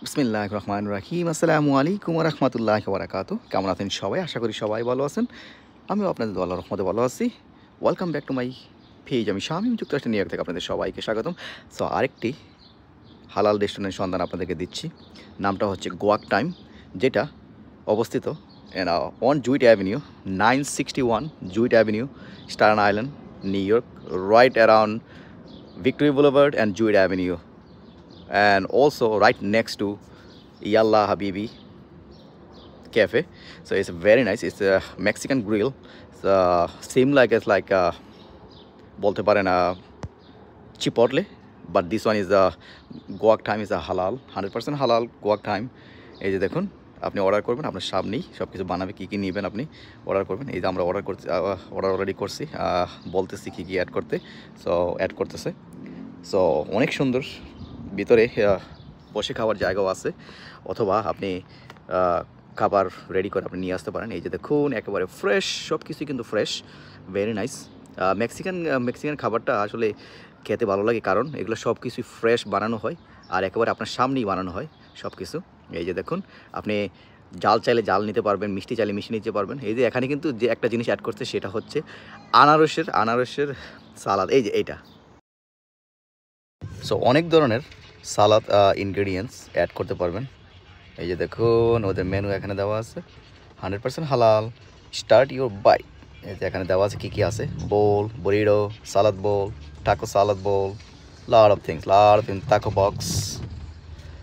বিসমিল্লাহির রহমানির রহিম। আসসালামু আলাইকুম ওয়া রাহমাতুল্লাহি ওয়া বারাকাতুহু। কেমন আছেন সবাই? আশা করি সবাই ভালো আছেন। আমিও আপনাদের আল্লাহর রহমতে ভালো আছি। Welcome back to my page. আমি শামীম, যুক্তরাষ্ট্র নিউ ইয়র্ক থেকে আপনাদের সবাইকে স্বাগতম। সো আরেকটি হালাল রেস্টুরেন্টের সন্ধান আপনাদেরকে দিচ্ছি। নামটা হচ্ছে গোয়াক টাইম, যেটা অবস্থিত on Jewett Avenue, 961 Jewett Avenue, Staten Island, New York, right around Victory Boulevard and Jewett Avenue, and also right next to Yalla Habibi Cafe. So it's very nice. It's a Mexican grill. It's seem like it's like bolte paren chipotle, but this one is Guac time is a halal, 100% halal Guac time. এই যে দেখুন, আপনি order করবেন, আপনার সামনেই সব কিছু বানাবে। কী কী নেবেন আপনি অর্ডার করবেন। এই যে আমরা অর্ডার অলরেডি করছি, বলতেছি কী কী অ্যাড করতে। সো অ্যাড করতেছে। সো অনেক সুন্দর, ভিতরে বসে খাওয়ার জায়গাও আছে, অথবা আপনি খাবার রেডি করে আপনি নিয়ে আসতে পারেন। এই যে দেখুন, একেবারে ফ্রেশ, সব কিছুই কিন্তু ফ্রেশ, ভেরি নাইস। মেক্সিকান খাবারটা আসলে খেতে ভালো লাগে, কারণ এগুলো সব কিছুই ফ্রেশ বানানো হয় আর একেবারে আপনার সামনেই বানানো হয় সব কিছু। এই যে দেখুন, আপনি জাল চাইলে জাল নিতে পারবেন, মিষ্টি চাইলে মিষ্টি নিতে পারবেন। এই যে এখানে কিন্তু যে একটা জিনিস অ্যাড করছে সেটা হচ্ছে আনারসের সালাদ। এই যে এইটা। সো অনেক ধরনের সালাদ ইনগ্রেডিয়েন্টস অ্যাড করতে পারবেন। এই যে দেখুন, ওদের মেনু এখানে দেওয়া আছে, 100% হালাল। Start your bite. এই যে এখানে দেওয়া আছে কী কী আছে: bowl, burrito, salad bowl, taco salad bowl, lot of things, taco box.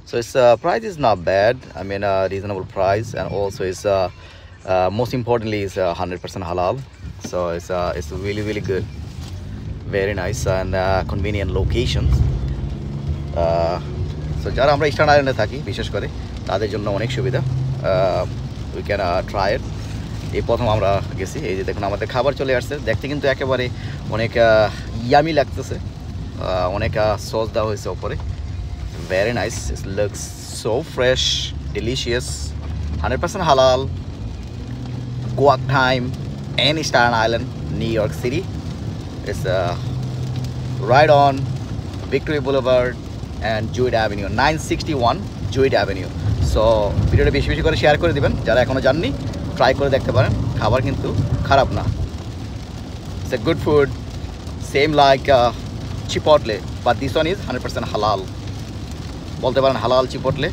So its price is not bad. I mean, reasonable price, and also it's most importantly is 100% halal. So it's really good, very nice and convenient location. So যারা আমরা eastern আইল্যান্ডে থাকি বিশেষ করে তাদের জন্য অনেক সুবিধা। We can try it. এই প্রথম আমরা গেছি। এই যে দেখুন, আমাদের খাবার চলে আসছে। দেখতে কিন্তু একেবারে অনেক ইয়ামি লাগতেছে, অনেক সস দেওয়া হয়েছে ওপরে। Very nice, it looks so fresh, delicious, 100% হালাল। Guac Time in Staten Island, New York City. It's right on Victory Boulevard and Jewett Avenue, 961 Jewett Avenue. So ভিডিওটা বেশি বেশি করে শেয়ার করে দিবেন। যারা এখনও যাননি, ট্রাই করে দেখতে পারেন। খাবার কিন্তু খারাপ না। It's a good food, same like Chipotle, but this one is 100% হালাল। বলতে পারেন হালাল Chipotle,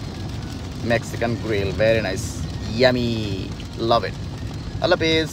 Mexican grill, very nice, yummy, love it. আল্লাহ হাফেজ।